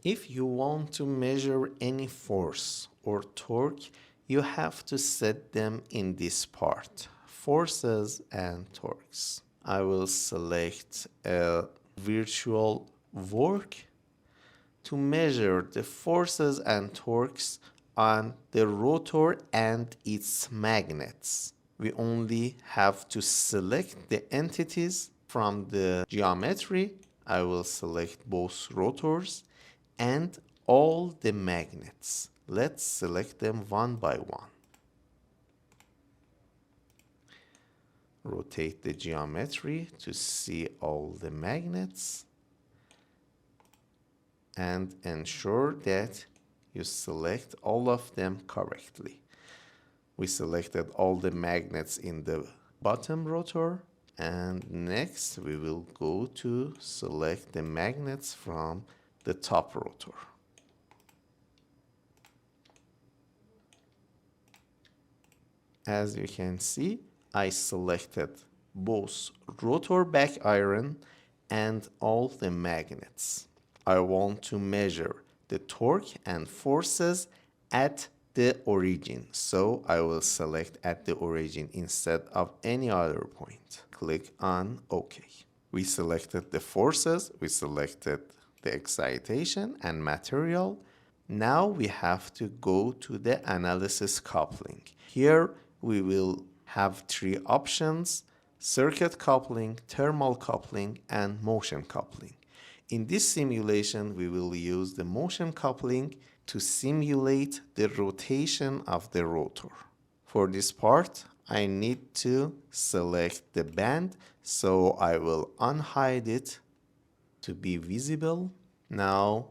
If you want to measure any force or torque, you have to set them in this part, forces and torques. I will select a virtual work to measure the forces and torques on the rotor and its magnets. We only have to select the entities from the geometry. I will select both rotors and all the magnets. Let's select them one by one. Rotate the geometry to see all the magnets and ensure that you select all of them correctly. We selected all the magnets in the bottom rotor, and next we will go to select the magnets from the top rotor. As you can see, I selected both rotor back iron and all the magnets. I want to measure the torque and forces at the origin, so I will select at the origin instead of any other point. Click on OK. We selected the forces, we selected the excitation and material. Now we have to go to the analysis coupling. Here we will have three options: circuit coupling, thermal coupling, and motion coupling. In this simulation, we will use the motion coupling to simulate the rotation of the rotor. For this part, I need to select the band, so I will unhide it to be visible. Now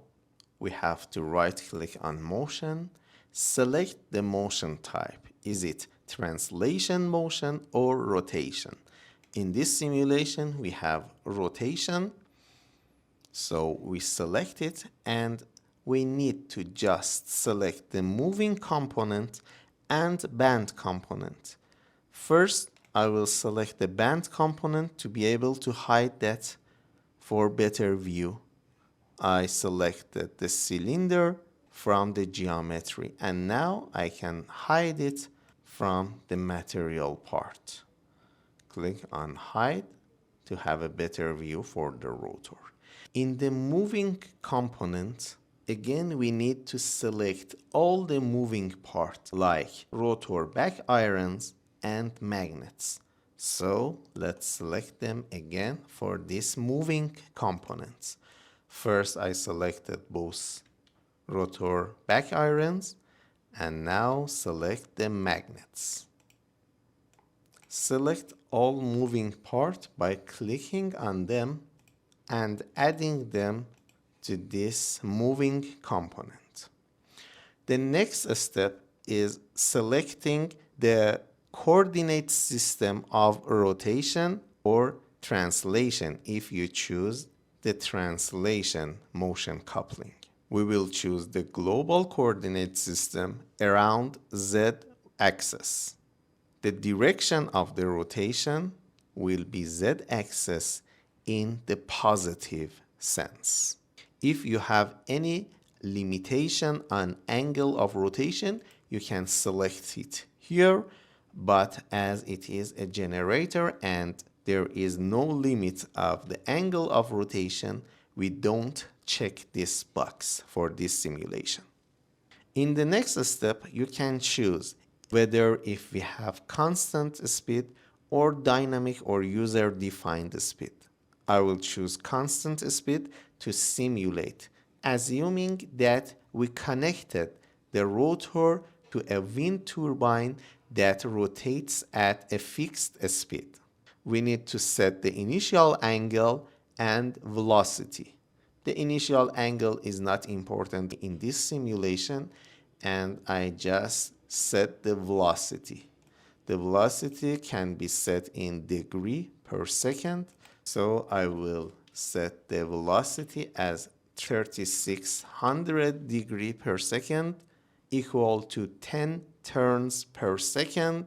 we have to right-click on motion, select the motion type. Is it translation motion or rotation? In this simulation, we have rotation. So we select it, and we need to just select the moving component and band component. First, I will select the band component to be able to hide that for better view. I selected the cylinder from the geometry, and now I can hide it from the material part. Click on hide to have a better view for the rotor. In the moving component, again we need to select all the moving parts like rotor back irons and magnets. So let's select them again for these moving components. First I selected both rotor back irons, and now select the magnets. Select all moving parts by clicking on them and adding them to this moving component. The next step is selecting the coordinate system of rotation or translation if you choose the translation motion coupling. We will choose the global coordinate system around Z axis. The direction of the rotation will be Z axis in the positive sense. If you have any limitation on angle of rotation, you can select it here, but as it is a generator and there is no limit of the angle of rotation, we don't check this box for this simulation. In the next step, you can choose whether if we have constant speed or dynamic or user-defined speed. I will choose constant speed to simulate, assuming that we connected the rotor to a wind turbine that rotates at a fixed speed. We need to set the initial angle and velocity. The initial angle is not important in this simulation, and I just set the velocity. The velocity can be set in degree per second, so I will set the velocity as 3600 degree per second, equal to 10 turns per second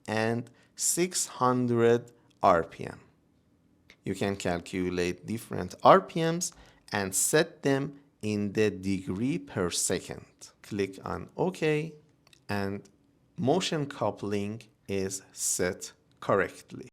and 600 RPM. You can calculate different RPMs and set them in the degree per second. Click on OK, and motion coupling is set correctly.